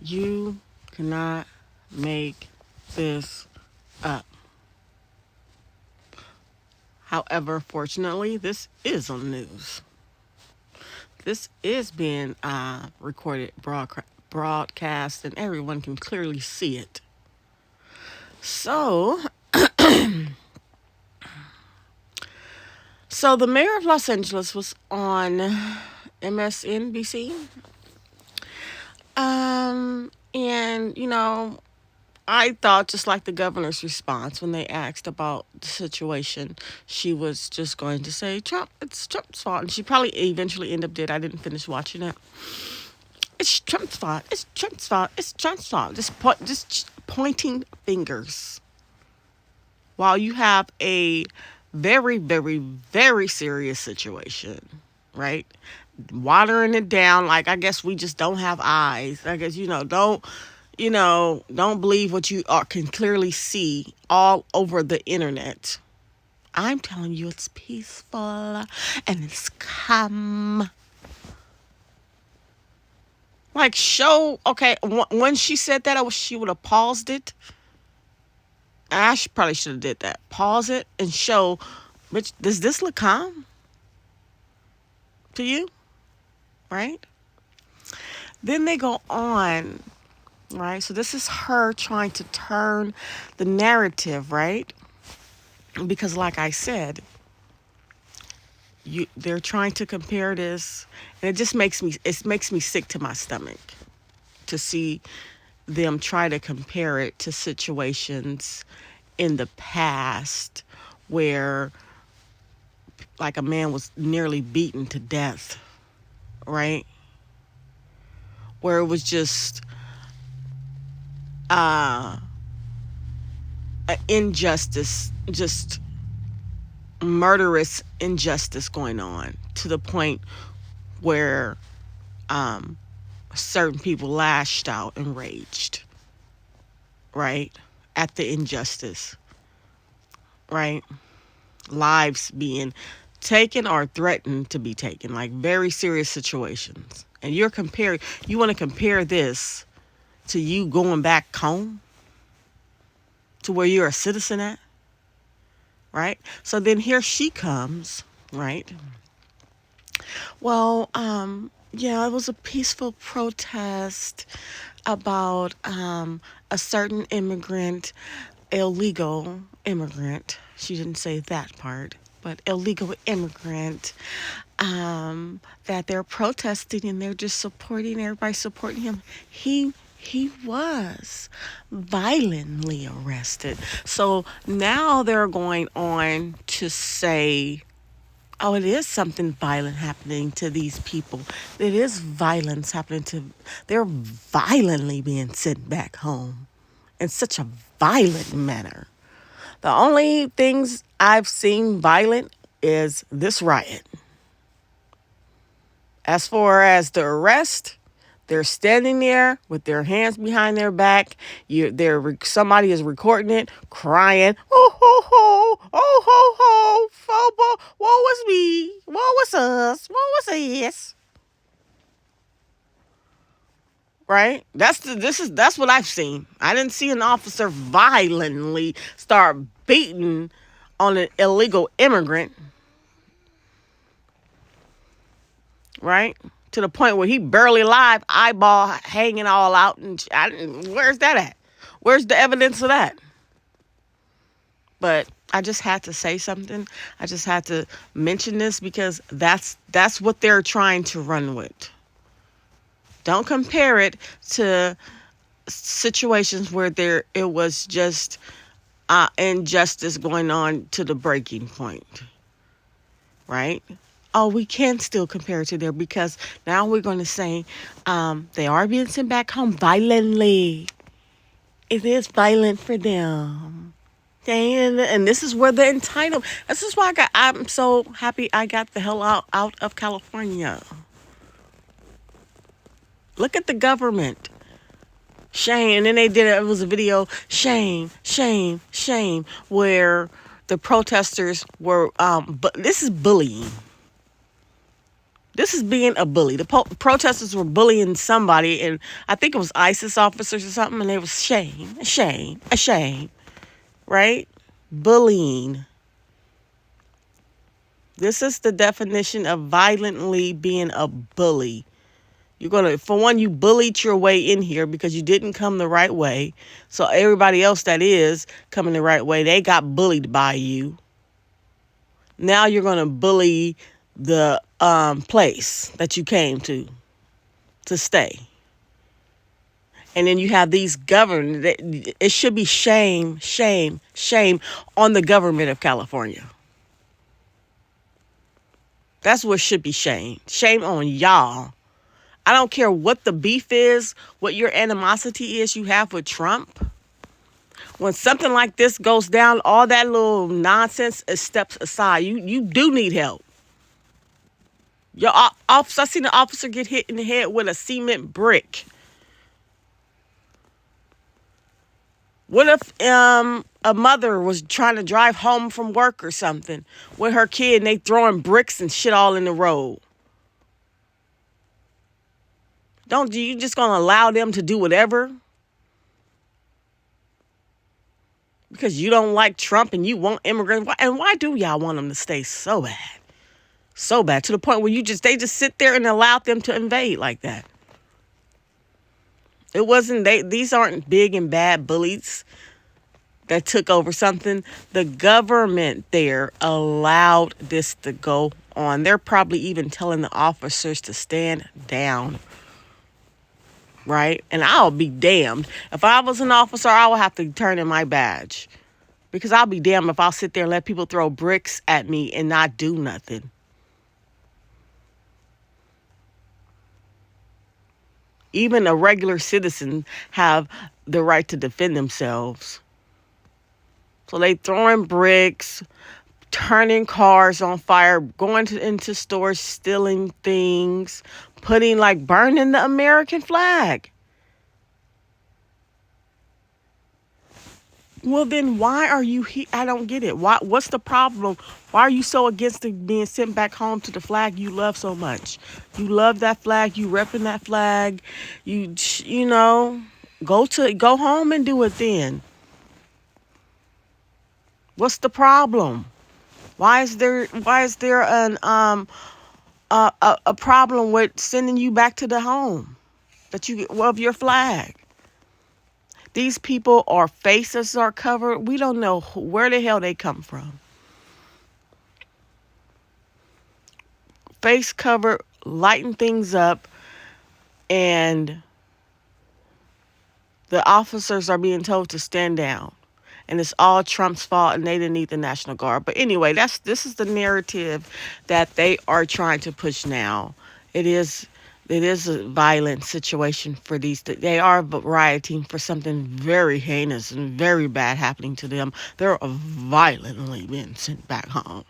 You cannot make this up. However, fortunately, this is on the news. This is being recorded, broadcast, and everyone can clearly see it. So, so the mayor of Los Angeles was on MSNBC. And I thought, just like the governor's response when they asked about the situation, she was just going to say, Trump, it's Trump's fault. And she probably eventually ended up did. I didn't finish watching it. It's Trump's fault. It's Trump's fault. It's Trump's fault. Just pointing fingers. While you have a very, very, very serious situation, right? Watering it down like I guess we just don't have eyes. I guess, don't believe what you can clearly see all over the internet. I'm telling you, it's peaceful and it's calm. Like, okay, when she said that, she would have paused it. Probably should have did that. Pause it and show, which, does this look calm to you? Right? Then they go on, right? So this is her trying to turn the narrative, right? Because like I said, they're trying to compare this, and it makes me sick to my stomach to see them try to compare it to situations in the past where like a man was nearly beaten to death, right? Where it was just an injustice, just murderous injustice going on to the point where certain people lashed out and raged, right, at the injustice, right? Lives being taken or threatened to be taken, like very serious situations. And you want to compare this to you going back home to where you're a citizen at, right? So then here she comes, right? Well, yeah, it was a peaceful protest about a certain illegal immigrant. She didn't say that part, but illegal immigrant, that they're protesting and they're just everybody supporting him. He was violently arrested. So now they're going on to say, oh, it is something violent happening to these people. It is violence happening they're violently being sent back home in such a violent manner. The only things I've seen violent is this riot. As far as the arrest, they're standing there with their hands behind their back. Somebody is recording it, crying, oh ho ho, oh ho ho, FOBA, woe was me, woe was us, woe was us. Right? That's what I've seen. I didn't see an officer violently start beating on an illegal immigrant. Right? To the point where he barely alive, eyeball hanging all out. And where's that at? Where's the evidence of that? But I just had to say something. I just had to mention this because that's what they're trying to run with. Don't compare it to situations where it was just injustice going on to the breaking point, right? Oh, we can still compare it to there because now we're going to say they are being sent back home violently. It is violent for them. And this is where the entitlement. This is why I'm so happy I got the hell out of California. Look at the government. Shame. And then it was a video, shame, shame, shame, where the protesters were, but this is bullying. This is being a bully. The protesters were bullying somebody, and I think it was ISIS officers or something, and they was shame, right? Bullying. This is the definition of violently being a bully. You're going to, for one, you bullied your way in here because you didn't come the right way. So everybody else that is coming the right way, they got bullied by you. Now you're going to bully the place that you came to stay. And then you have these government. It should be shame on the government of California. That's what should be shame. Shame on y'all. I don't care what the beef is, what your animosity is you have with Trump. When something like this goes down, all that little nonsense steps aside. You do need help. Your officer, I seen an officer get hit in the head with a cement brick. What if a mother was trying to drive home from work or something with her kid and they throwing bricks and shit all in the road? You just gonna allow them to do whatever? Because you don't like Trump and you want immigrants. And why do y'all want them to stay so bad? So bad to the point where they just sit there and allow them to invade like that. These aren't big and bad bullies that took over something. The government there allowed this to go on. They're probably even telling the officers to stand down. Right? And I'll be damned. If I was an officer, I would have to turn in my badge. Because I'll be damned if I'll sit there and let people throw bricks at me and not do nothing. Even a regular citizen have the right to defend themselves. So they throwing bricks, turning cars on fire, going into stores, stealing things, burning the American flag. Well, then why are you here? I don't get it. What's the problem? Why are you so against being sent back home to the flag you love so much? You love that flag. You repping that flag. You know, go home and do it then. What's the problem? Why is there a problem with sending you back to the home of your flag? These people, our faces are covered. We don't know where the hell they come from. Face covered, lighting things up, and the officers are being told to stand down. And it's all Trump's fault, and they didn't need the National Guard. But anyway, this is the narrative that they are trying to push now. It is a violent situation for these. They are rioting for something very heinous and very bad happening to them. They're violently being sent back home.